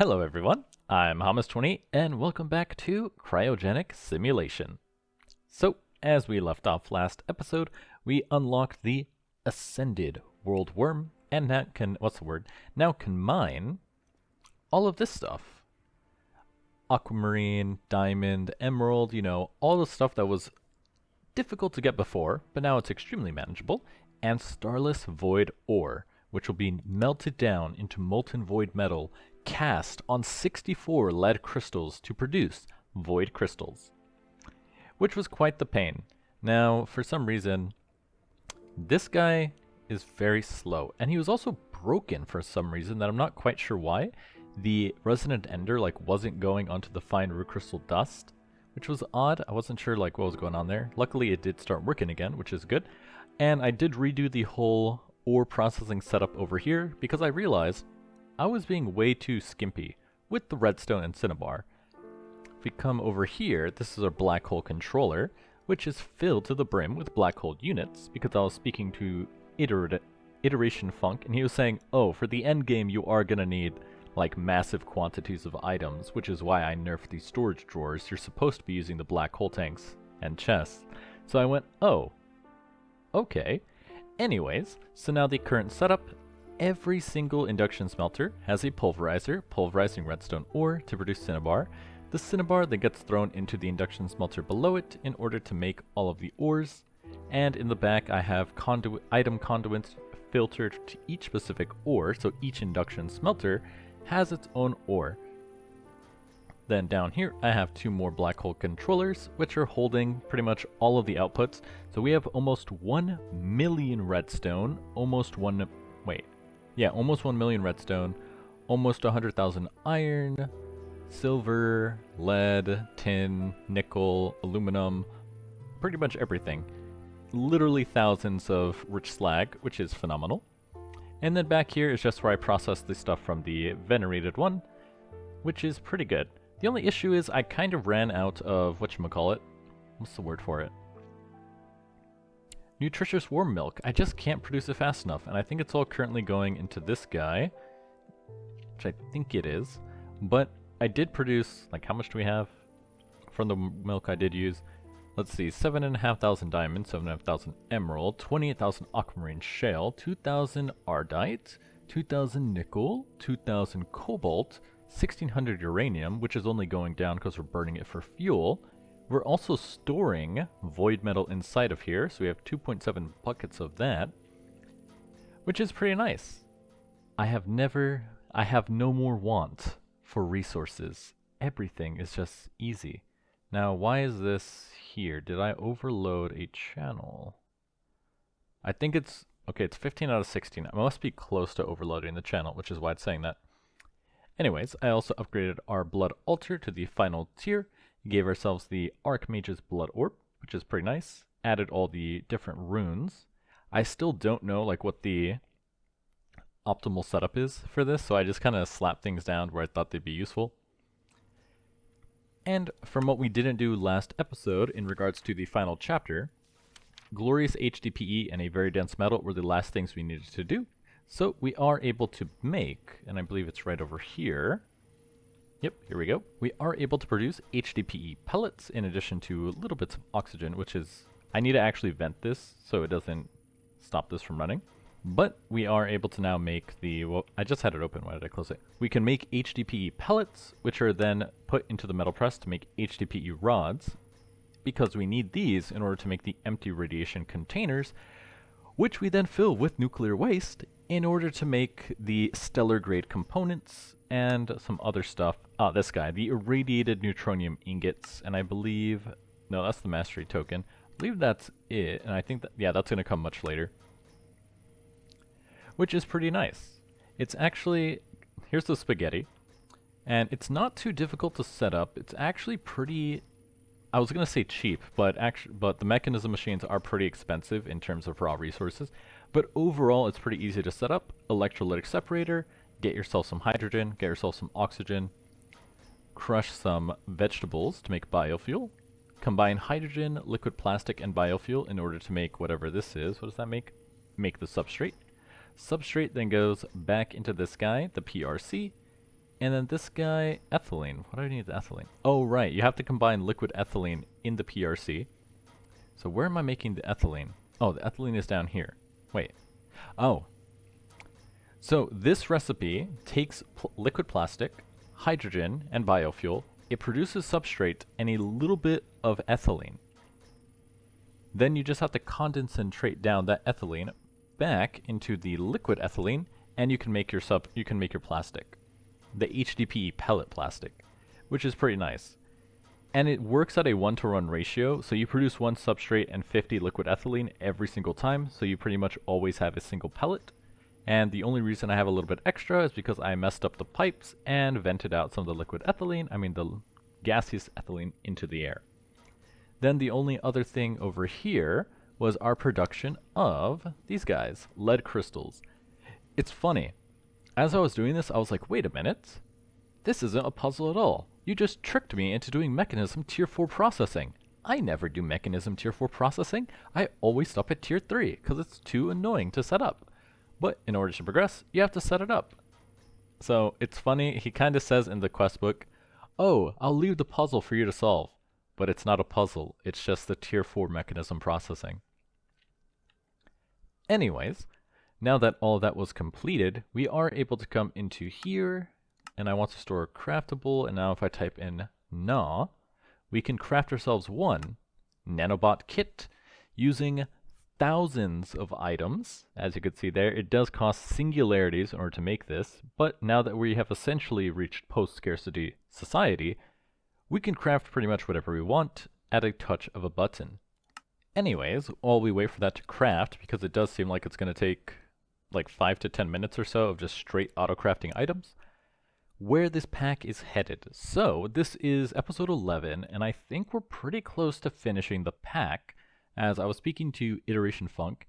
Hello everyone, I'm Hamas20 and welcome back to Cryogenic Simulation. So, as we left off last episode, we unlocked the Ascended World Worm and now now can mine all of this stuff. Aquamarine, diamond, emerald, all the stuff that was difficult to get before, but now it's extremely manageable, and Starless Void Ore, which will be melted down into molten void metal cast on 64 lead crystals to produce void crystals, which was quite the pain. Now, for some reason, this guy is very slow, and he was also broken for some reason that I'm not quite sure why. The Resonant Ender wasn't going onto the fine root crystal dust, which was odd. I wasn't sure what was going on there. Luckily, it did start working again, which is good. And I did redo the whole ore processing setup over here because I realized I was being way too skimpy with the redstone and cinnabar. If we come over here, this is our black hole controller, which is filled to the brim with black hole units because I was speaking to Iteration Funk, and he was saying, oh, for the end game you are gonna need massive quantities of items, which is why I nerfed these storage drawers. You're supposed to be using the black hole tanks and chests. So I went, oh, okay. Anyways, so now the current setup, every single induction smelter has a pulverizer, pulverizing redstone ore to produce cinnabar. The cinnabar then gets thrown into the induction smelter below it in order to make all of the ores. And in the back I have item conduits filtered to each specific ore, so each induction smelter has its own ore. Then down here I have two more black hole controllers, which are holding pretty much all of the outputs. So we have almost 1 million redstone, almost 1 million redstone, almost 100,000 iron, silver, lead, tin, nickel, aluminum, pretty much everything. Literally thousands of rich slag, which is phenomenal. And then back here is just where I process the stuff from the venerated one, which is pretty good. The only issue is I kind of ran out of what's the word for it? Nutritious worm milk. I just can't produce it fast enough, and I think it's all currently going into this guy, which I think it is. But I did produce, how much do we have from the milk I did use? Let's see, 7,500 diamonds, 7,500 emerald, 28,000 aquamarine shale, 2,000 ardite, 2,000 nickel, 2,000 cobalt, 1,600 uranium, which is only going down because we're burning it for fuel. We're also storing void metal inside of here, so we have 2.7 buckets of that, which is pretty nice. I have no more want for resources. Everything is just easy. Now, why is this here? Did I overload a channel? I think it's 15 out of 16. I must be close to overloading the channel, which is why it's saying that. Anyways, I also upgraded our blood altar to the final tier. Gave ourselves the Archmage's Blood Orb, which is pretty nice. Added all the different runes. I still don't know what the optimal setup is for this, so I just kind of slapped things down where I thought they'd be useful. And from what we didn't do last episode in regards to the final chapter, Glorious HDPE and a very dense metal were the last things we needed to do. So we are able to make, and I believe it's right over here. Yep, here we go. We are able to produce HDPE pellets in addition to little bits of oxygen, which is, I need to actually vent this so it doesn't stop this from running. But we are able to now make I just had it open, why did I close it? We can make HDPE pellets, which are then put into the metal press to make HDPE rods, because we need these in order to make the empty radiation containers, which we then fill with nuclear waste in order to make the stellar grade components and some other stuff. This guy, the irradiated neutronium ingots, and I believe, no, that's the mastery token. I believe that's it, and I think that, yeah, that's going to come much later. Which is pretty nice. It's actually, here's the spaghetti, and it's not too difficult to set up. It's actually pretty, I was going to say cheap, but the mechanism machines are pretty expensive in terms of raw resources. But overall, it's pretty easy to set up. Electrolytic separator, get yourself some hydrogen, get yourself some oxygen, crush some vegetables to make biofuel, combine hydrogen, liquid plastic, and biofuel in order to make whatever this is. What does that make? Make the substrate. Substrate then goes back into this guy, the PRC, And then this guy, ethylene. What do I need the ethylene? Oh, right. You have to combine liquid ethylene in the PRC. So where am I making the ethylene? Oh, the ethylene is down here. Wait. Oh. So this recipe takes liquid plastic, hydrogen, and biofuel. It produces substrate and a little bit of ethylene. Then you just have to concentrate down that ethylene back into the liquid ethylene, and you can make your plastic. The HDPE pellet plastic, which is pretty nice. And it works at a 1-to-1 ratio, so you produce 1 substrate and 50 liquid ethylene every single time, so you pretty much always have a single pellet. And the only reason I have a little bit extra is because I messed up the pipes and vented out some of the liquid ethylene, the gaseous ethylene, into the air. Then the only other thing over here was our production of these guys, lead crystals. It's funny. As I was doing this, I was like, wait a minute. This isn't a puzzle at all. You just tricked me into doing mechanism tier 4 processing. I never do mechanism tier 4 processing. I always stop at tier 3 because it's too annoying to set up. But in order to progress, you have to set it up. So it's funny, he kind of says in the quest book, oh, I'll leave the puzzle for you to solve. But it's not a puzzle, it's just the tier 4 mechanism processing. Anyways, now that all of that was completed, we are able to come into here, and I want to store craftable, and now if I type in NA, we can craft ourselves one nanobot kit using thousands of items. As you can see there, it does cost singularities in order to make this, but now that we have essentially reached post-scarcity society, we can craft pretty much whatever we want at a touch of a button. Anyways, while we wait for that to craft, because it does seem like it's going to take like 5 to 10 minutes or so of just straight auto-crafting items, where this pack is headed. So, this is episode 11, and I think we're pretty close to finishing the pack, as I was speaking to Iteration Funk,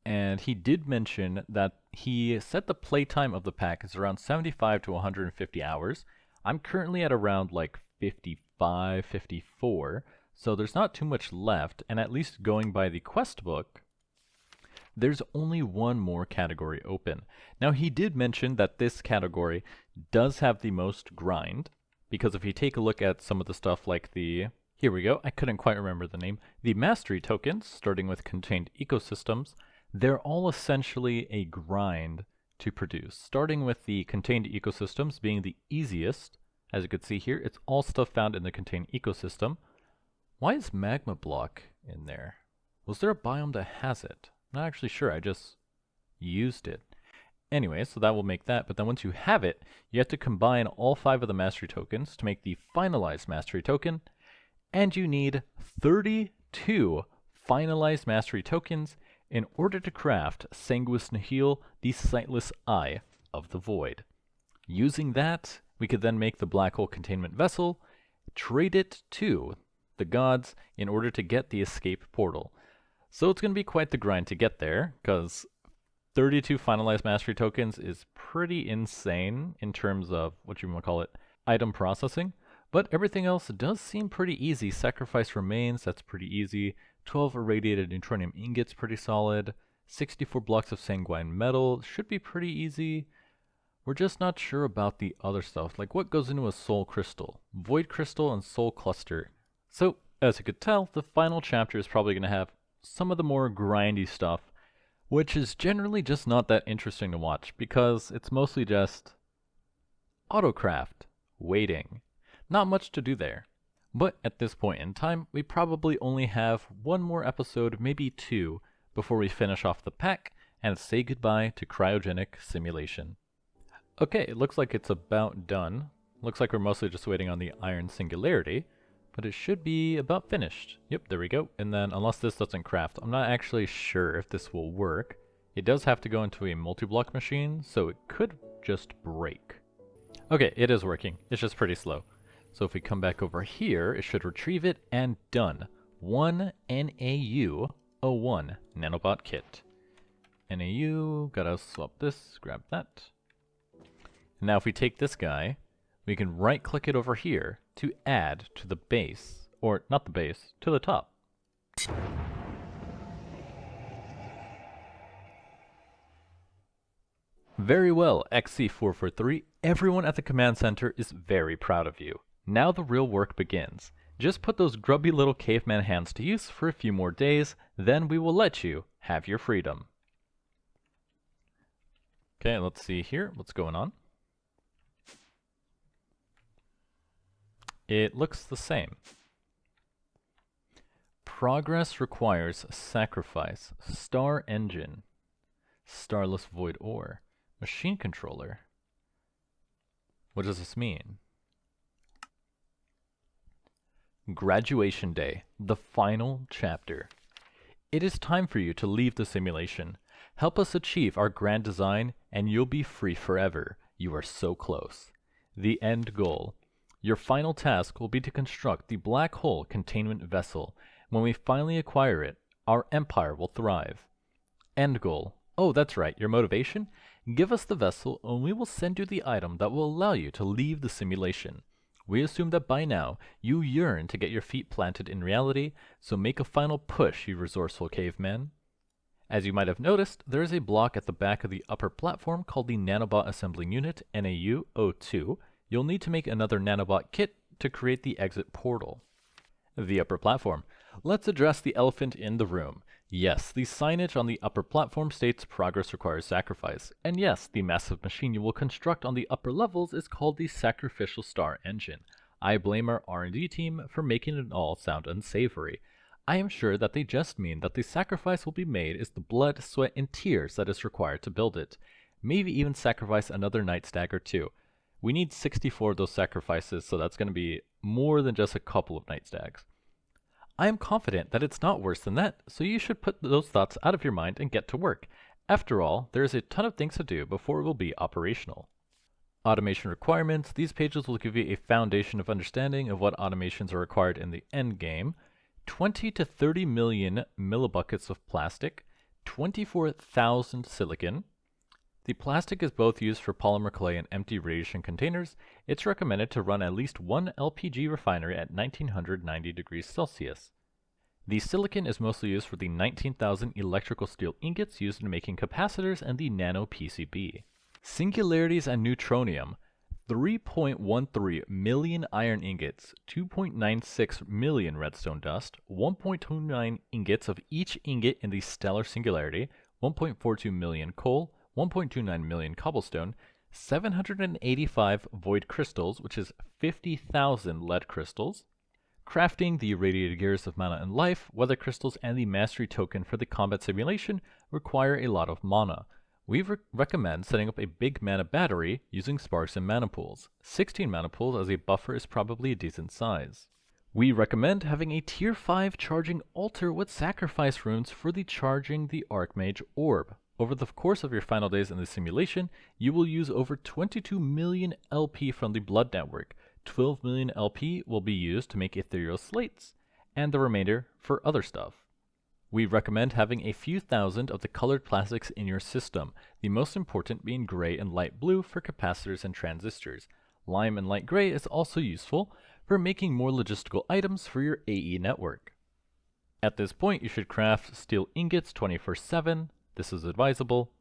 and he did mention that he said the playtime of the pack is around 75 to 150 hours. I'm currently at around like 55, 54, so there's not too much left, and at least going by the quest book, there's only one more category open. Now, he did mention that this category does have the most grind, because if you take a look at some of the stuff like the, here we go, I couldn't quite remember the name, the mastery tokens, starting with contained ecosystems, they're all essentially a grind to produce. Starting with the contained ecosystems being the easiest, as you can see here, it's all stuff found in the contained ecosystem. Why is magma block in there? Was there a biome that has it? I'm not actually sure, I just used it. Anyway, so that will make that, but then once you have it, you have to combine all 5 of the mastery tokens to make the finalized mastery token, and you need 32 finalized mastery tokens in order to craft Sanguis Nihil, the Sightless Eye of the Void. Using that, we could then make the black hole containment vessel, trade it to the gods in order to get the escape portal. So it's going to be quite the grind to get there, because 32 finalized mastery tokens is pretty insane in terms of, what you want to call it, item processing. But everything else does seem pretty easy. Sacrifice remains, that's pretty easy. 12 irradiated neutronium ingots, pretty solid. 64 blocks of sanguine metal, should be pretty easy. We're just not sure about the other stuff, like what goes into a soul crystal, void crystal, and soul cluster. So, as you could tell, the final chapter is probably going to have some of the more grindy stuff, which is generally just not that interesting to watch, because it's mostly just autocraft, waiting. Not much to do there. But at this point in time, we probably only have one more episode, maybe 2, before we finish off the pack and say goodbye to cryogenic simulation. Okay, it looks like it's about done. Looks like we're mostly just waiting on the iron singularity, but it should be about finished. Yep, there we go. And then unless this doesn't craft, I'm not actually sure if this will work. It does have to go into a multi-block machine, so it could just break. Okay, it is working. It's just pretty slow. So if we come back over here, it should retrieve it, and done. 1 NAU01 nanobot kit. NAU, gotta swap this, grab that. And now if we take this guy, we can right click it over here to add to the base, or not the base, to the top. Very well, XC443. Everyone at the command center is very proud of you. Now the real work begins. Just put those grubby little caveman hands to use for a few more days, then we will let you have your freedom. Okay, let's see here what's going on. It looks the same. Progress requires sacrifice. Star engine. Starless void ore. Machine controller. What does this mean? Graduation day, the final chapter. It is time for you to leave the simulation. Help us achieve our grand design and you'll be free forever. You are so close. The end goal. Your final task will be to construct the black hole containment vessel. When we finally acquire it, our empire will thrive. End goal. Oh, that's right, your motivation? Give us the vessel and we will send you the item that will allow you to leave the simulation. We assume that by now, you yearn to get your feet planted in reality, so make a final push, you resourceful caveman. As you might have noticed, there is a block at the back of the upper platform called the Nanobot Assembling Unit, NAU-02. You'll need to make another nanobot kit to create the exit portal. The upper platform. Let's address the elephant in the room. Yes, the signage on the upper platform states progress requires sacrifice. And yes, the massive machine you will construct on the upper levels is called the Sacrificial Star Engine. I blame our R&D team for making it all sound unsavory. I am sure that they just mean that the sacrifice will be made is the blood, sweat, and tears that is required to build it. Maybe even sacrifice another night stag or two. We need 64 of those sacrifices, so that's going to be more than just a couple of night stags. I am confident that it's not worse than that, so you should put those thoughts out of your mind and get to work. After all, there is a ton of things to do before it will be operational. Automation requirements. These pages will give you a foundation of understanding of what automations are required in the end game. 20 to 30 million millibuckets of plastic, 24,000 silicon. The plastic is both used for polymer clay and empty radiation containers. It's recommended to run at least one LPG refinery at 1990 degrees Celsius. The silicon is mostly used for the 19,000 electrical steel ingots used in making capacitors and the nano PCB. Singularities and neutronium. 3.13 million iron ingots, 2.96 million redstone dust, 1.29 ingots of each ingot in the stellar singularity, 1.42 million coal, 1.29 million cobblestone, 785 void crystals, which is 50,000 lead crystals. Crafting the irradiated gears of mana and life, weather crystals, and the mastery token for the combat simulation require a lot of mana. We recommend setting up a big mana battery using sparks and mana pools. 16 mana pools as a buffer is probably a decent size. We recommend having a tier 5 charging altar with sacrifice runes for the charging the Archmage orb. Over the course of your final days in the simulation, you will use over 22 million LP from the Blood Network. 12 million LP will be used to make ethereal slates, and the remainder for other stuff. We recommend having a few thousand of the colored plastics in your system, the most important being gray and light blue for capacitors and transistors. Lime and light gray is also useful for making more logistical items for your AE network. At this point, you should craft steel ingots 24/7. This is advisable.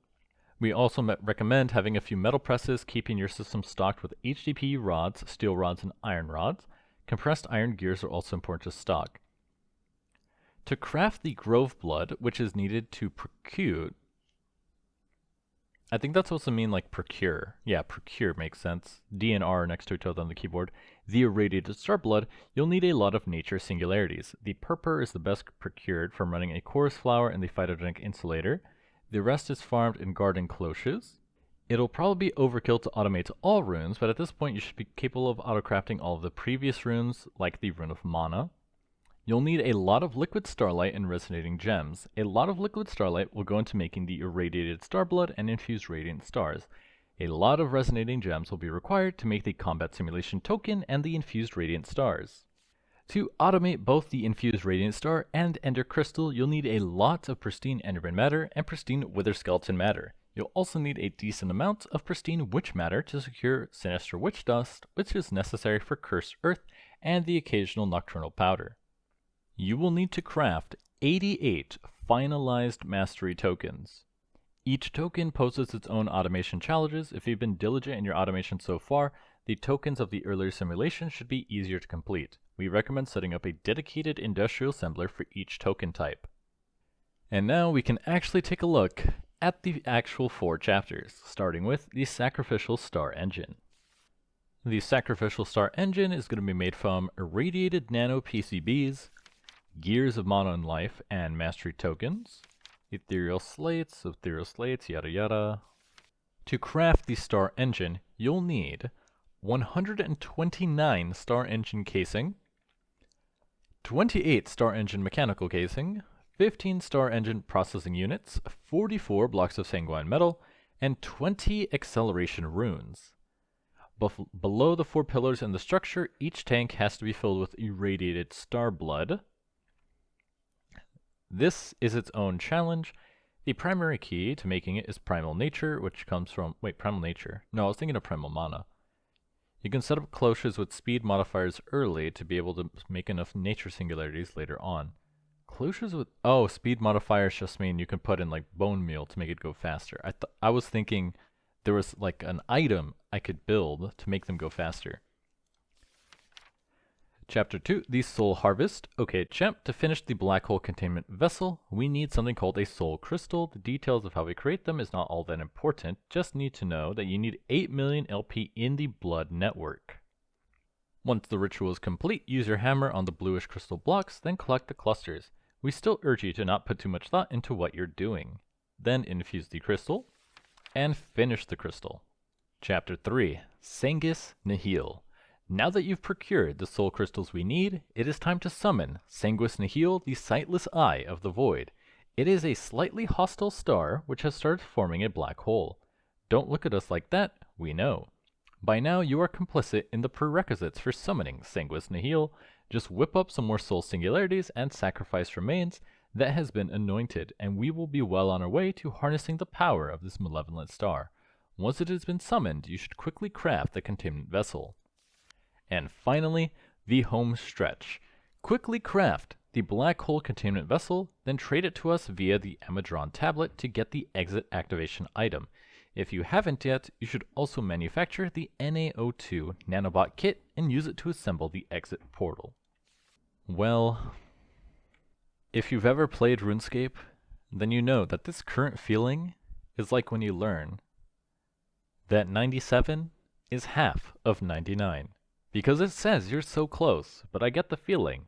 We also recommend having a few metal presses, keeping your system stocked with HDPE rods, steel rods, and iron rods. Compressed iron gears are also important to stock. To craft the Grove Blood, which is needed to procure, I think that's supposed to mean like procure. Yeah, procure makes sense. D and R next to each other on the keyboard. The irradiated star blood, you'll need a lot of nature singularities. The purpur is the best procured from running a chorus flower and the phytogenic insulator. The rest is farmed in garden cloches. It'll probably be overkill to automate all runes, but at this point you should be capable of auto-crafting all of the previous runes, like the Rune of Mana. You'll need a lot of liquid starlight and resonating gems. A lot of liquid starlight will go into making the irradiated starblood and infused radiant stars. A lot of resonating gems will be required to make the combat simulation token and the infused radiant stars. To automate both the infused radiant star and ender crystal, you'll need a lot of pristine enderman matter and pristine wither skeleton matter. You'll also need a decent amount of pristine witch matter to secure sinister witch dust, which is necessary for cursed earth and the occasional nocturnal powder. You will need to craft 88 finalized mastery tokens. Each token poses its own automation challenges. If you've been diligent in your automation so far, the tokens of the earlier simulation should be easier to complete. We recommend setting up a dedicated industrial assembler for each token type. And now we can actually take a look at the actual 4 chapters, starting with the Sacrificial Star Engine. The Sacrificial Star Engine is going to be made from irradiated nano PCBs, gears of Mana and Life and Mastery tokens, ethereal slates, yada yada. To craft the Star Engine, you'll need 129 Star Engine casing, 28 Star Engine mechanical casing, 15 Star Engine processing units, 44 blocks of sanguine metal, and 20 acceleration runes. Below the 4 pillars in the structure, each tank has to be filled with irradiated star blood. This is its own challenge. The primary key to making it is Primal Nature, which comes from... Wait, Primal Nature? No, I was thinking of Primal Mana. You can set up cloches with speed modifiers early to be able to make enough nature singularities later on. Cloches with... Oh, speed modifiers just mean you can put in like bone meal to make it go faster. I was thinking there was like an item I could build to make them go faster. Chapter 2, the Soul Harvest. Okay, champ, to finish the black hole containment vessel, we need something called a soul crystal. The details of how we create them is not all that important, just need to know that you need 8 million LP in the blood network. Once the ritual is complete, use your hammer on the bluish crystal blocks, then collect the clusters. We still urge you to not put too much thought into what you're doing. Then infuse the crystal, and finish the crystal. Chapter 3, Sanguis Nihil. Now that you've procured the soul crystals we need, it is time to summon Sanguis Nihil, the sightless eye of the void. It is a slightly hostile star which has started forming a black hole. Don't look at us like that, we know. By now you are complicit in the prerequisites for summoning Sanguis Nihil. Just whip up some more soul singularities and sacrifice remains that has been anointed, and we will be well on our way to harnessing the power of this malevolent star. Once it has been summoned, you should quickly craft the containment vessel. And finally, the home stretch. Quickly craft the black hole containment vessel, then trade it to us via the Amadron tablet to get the exit activation item. If you haven't yet, you should also manufacture the NaO2 nanobot kit and use it to assemble the exit portal. Well, if you've ever played RuneScape, then you know that this current feeling is like when you learn that 97 is half of 99. Because it says you're so close, but I get the feeling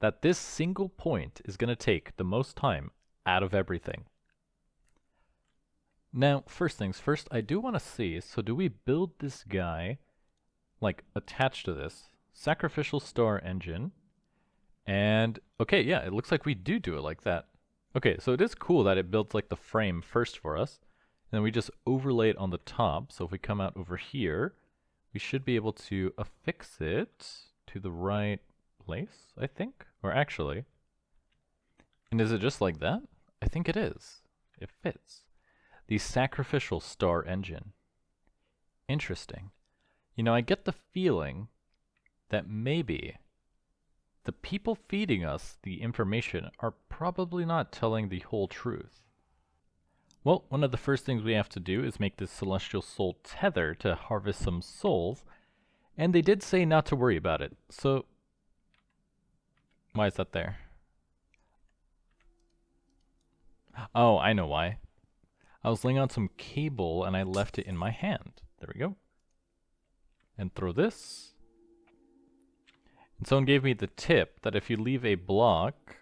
that this single point is going to take the most time out of everything. Now, first things first, I do want to see, so do we build this guy, like, attached to this? Sacrificial Star Engine. And, okay, yeah, it looks like we do it like that. Okay, so it is cool that it builds, like, the frame first for us. And then we just overlay it on the top. So if we come out over here, we should be able to affix it to the right place, I think. Or actually, and is it just like that? I think it is. It fits. The Sacrificial Star Engine. Interesting. You know, I get the feeling that maybe the people feeding us the information are probably not telling the whole truth. Well, one of the first things we have to do is make this Celestial Soul tether to harvest some souls, and they did say not to worry about it, so why is that there? Oh, I know why. I was laying on some cable and I left it in my hand. There we go. And throw this. And someone gave me the tip that if you leave a block...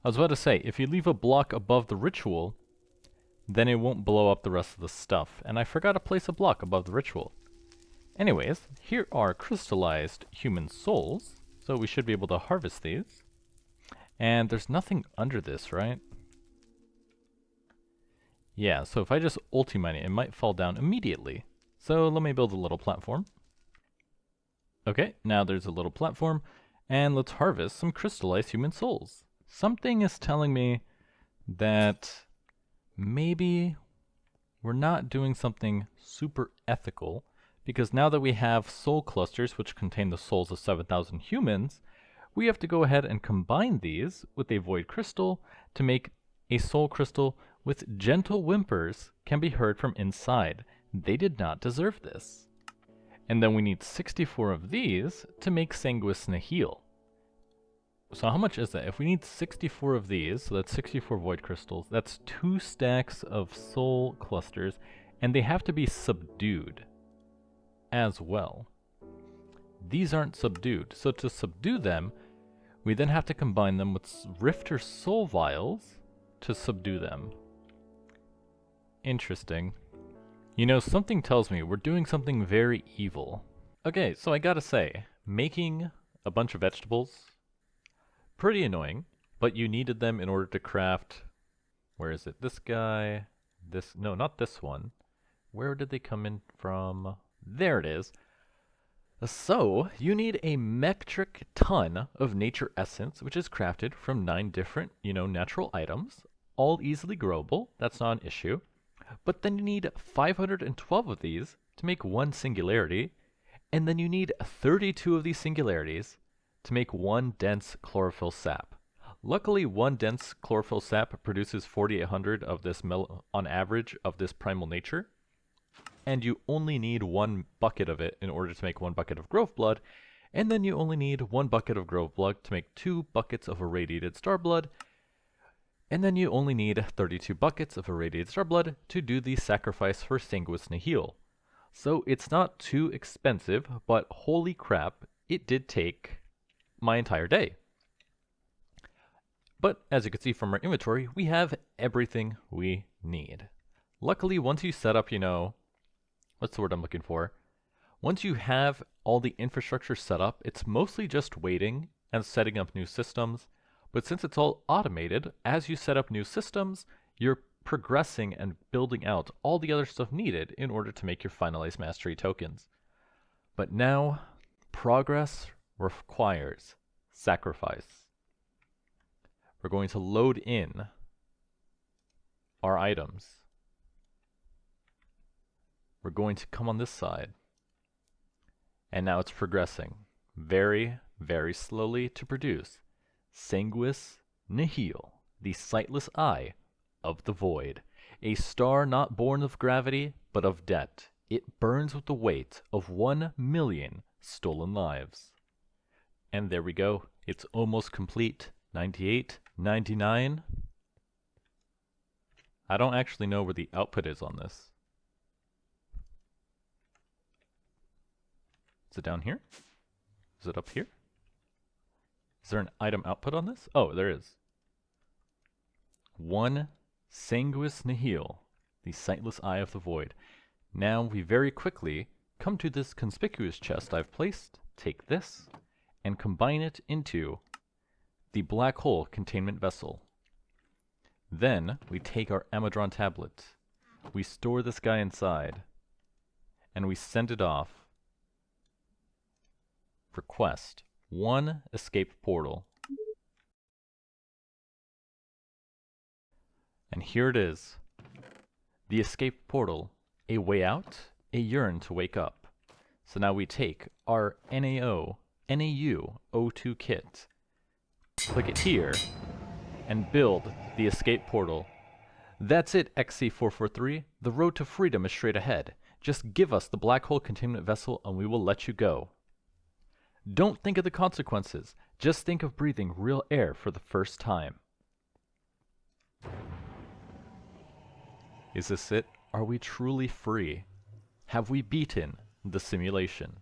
I was about to say, if you leave a block above the ritual, then it won't blow up the rest of the stuff. And I forgot to place a block above the ritual. Anyways, here are crystallized human souls, so we should be able to harvest these. And there's nothing under this, right? Yeah, so if I just ulti-mine it, it might fall down immediately. So let me build a little platform. Okay, now there's a little platform, and let's harvest some crystallized human souls. Something is telling me that maybe we're not doing something super ethical, because now that we have soul clusters which contain the souls of 7,000 humans, we have to go ahead and combine these with a void crystal to make a soul crystal with gentle whimpers can be heard from inside. They did not deserve this. And then we need 64 of these to make Sanguis Nihil. So how much is that? If we need 64 of these, so that's 64 void crystals, that's 2 stacks of soul clusters, and they have to be subdued as well. These aren't subdued, so to subdue them, we then have to combine them with Rifter Soul Vials to subdue them. Interesting. You know, something tells me we're doing something very evil. Okay, so I gotta say, making a bunch of vegetables, pretty annoying, but you needed them in order to craft, where is it? This guy, this, no, not this one. Where did they come in from? There it is. So, you need a metric ton of nature essence, which is crafted from 9 different, natural items, all easily growable. That's not an issue. But then you need 512 of these to make 1 singularity, and then you need 32 of these singularities to make 1 dense chlorophyll sap. Luckily, 1 dense chlorophyll sap produces 4,800 of this on average of this primal nature, and you only need 1 bucket of it in order to make 1 bucket of growth blood, and then you only need 1 bucket of growth blood to make 2 buckets of irradiated star blood, and then you only need 32 buckets of irradiated star blood to do the sacrifice for Sanguis Nihil. So it's not too expensive, but holy crap, it did take my entire day. But as you can see from our inventory, we have everything we need. Luckily, once you set up, what's the word I'm looking for? Once you have all the infrastructure set up, it's mostly just waiting and setting up new systems. But since it's all automated, as you set up new systems, you're progressing and building out all the other stuff needed in order to make your finalized mastery tokens. But now, progress requires sacrifice. We're going to load in our items. We're going to come on this side. And now it's progressing very, very slowly to produce Sanguis Nihil, the sightless eye of the void. A star not born of gravity, but of debt. It burns with the weight of 1 million stolen lives. And there we go. It's almost complete. 98, 99. I don't actually know where the output is on this. Is it down here? Is it up here? Is there an item output on this? Oh, there is. 1 Sanguis Nihil, the sightless eye of the void. Now we very quickly come to this conspicuous chest I've placed, take this, and combine it into the black hole containment vessel. Then we take our Amadron tablet, we store this guy inside, and we send it off for quest 1 escape portal. And here it is. The escape portal, a way out, a yearn to wake up. So now we take our NAU O2 kit, click it here, and build the escape portal. That's it, XC443. The road to freedom is straight ahead. Just give us the black hole containment vessel and we will let you go. Don't think of the consequences. Just think of breathing real air for the first time. Is this it? Are we truly free? Have we beaten the simulation?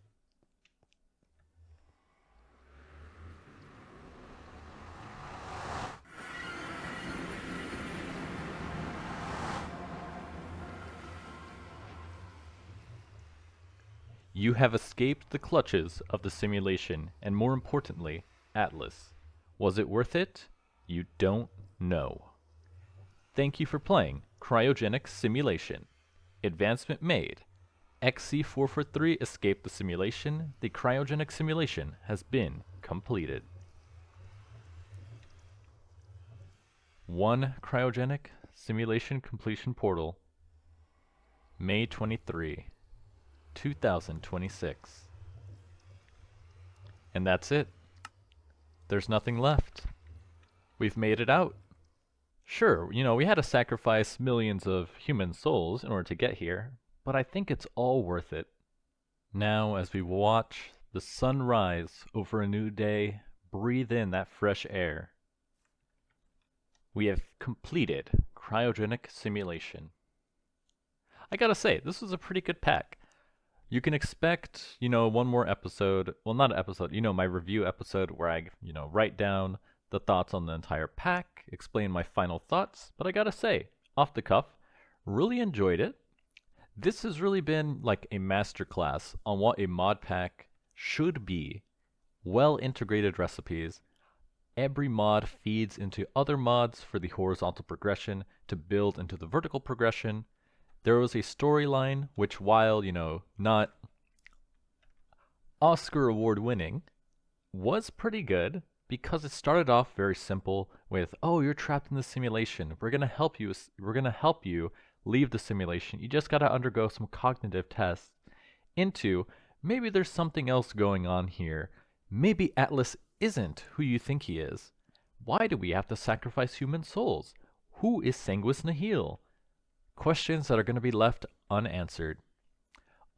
You have escaped the clutches of the simulation, and more importantly, Atlas. Was it worth it? You don't know. Thank you for playing Cryogenic Simulation. Advancement made. XC443 escaped the simulation. The cryogenic simulation has been completed. 1 cryogenic simulation completion portal. May 23, 2026. And that's it. There's nothing left. We've made it out. Sure, we had to sacrifice millions of human souls in order to get here, but I think it's all worth it. Now, as we watch the sun rise over a new day, breathe in that fresh air. We have completed Cryogenic Simulation. I gotta say, this was a pretty good pack. You can expect, one more episode. Well, not an episode, my review episode where I, write down the thoughts on the entire pack, explain my final thoughts. But I gotta say, off the cuff, really enjoyed it. This has really been like a masterclass on what a mod pack should be. Well integrated recipes. Every mod feeds into other mods for the horizontal progression to build into the vertical progression. There was a storyline which, while, not Oscar award winning, was pretty good because it started off very simple with, oh, you're trapped in the simulation. We're going to help you. We're going to help you leave the simulation. You just got to undergo some cognitive tests. Into, maybe there's something else going on here. Maybe Atlas isn't who you think he is. Why do we have to sacrifice human souls? Who is Sanguis Nihil? Questions that are going to be left unanswered.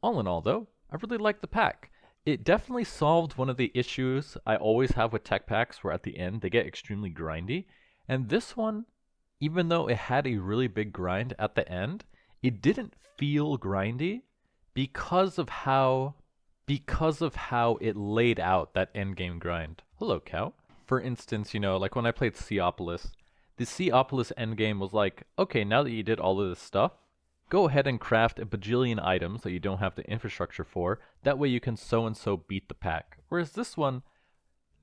All in all, though, I really like the pack. It definitely solved one of the issues I always have with tech packs, where at the end they get extremely grindy. And this one, even though it had a really big grind at the end, it didn't feel grindy because of how it laid out that endgame grind. Hello, cow. For instance, like when I played Seopolis, the Seopolis endgame was like, okay, now that you did all of this stuff, go ahead and craft a bajillion items that you don't have the infrastructure for. That way you can so-and-so beat the pack. Whereas this one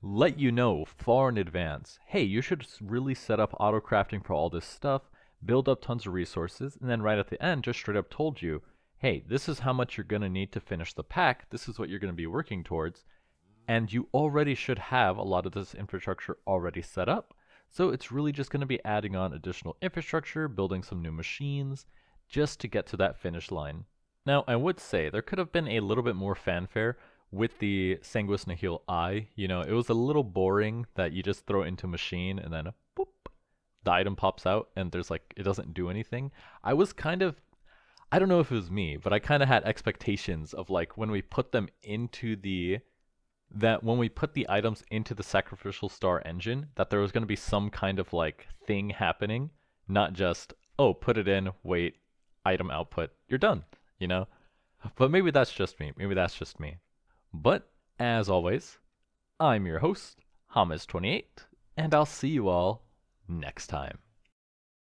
let you know far in advance, hey, you should really set up auto-crafting for all this stuff, build up tons of resources, and then right at the end just straight up told you, hey, this is how much you're going to need to finish the pack, this is what you're going to be working towards, and you already should have a lot of this infrastructure already set up. So it's really just going to be adding on additional infrastructure, building some new machines, just to get to that finish line. Now, I would say there could have been a little bit more fanfare with the Sanguis Nihil eye. It was a little boring that you just throw it into a machine and then boop, the item pops out and there's like, it doesn't do anything. I was kind of, I don't know if it was me, but I kind of had expectations of like when we put them into when we put the items into the sacrificial star engine, that there was going to be some kind of like thing happening, not just, oh, put it in, wait, item output, you're done, But maybe that's just me. But as always, I'm your host, Hamas28, and I'll see you all next time.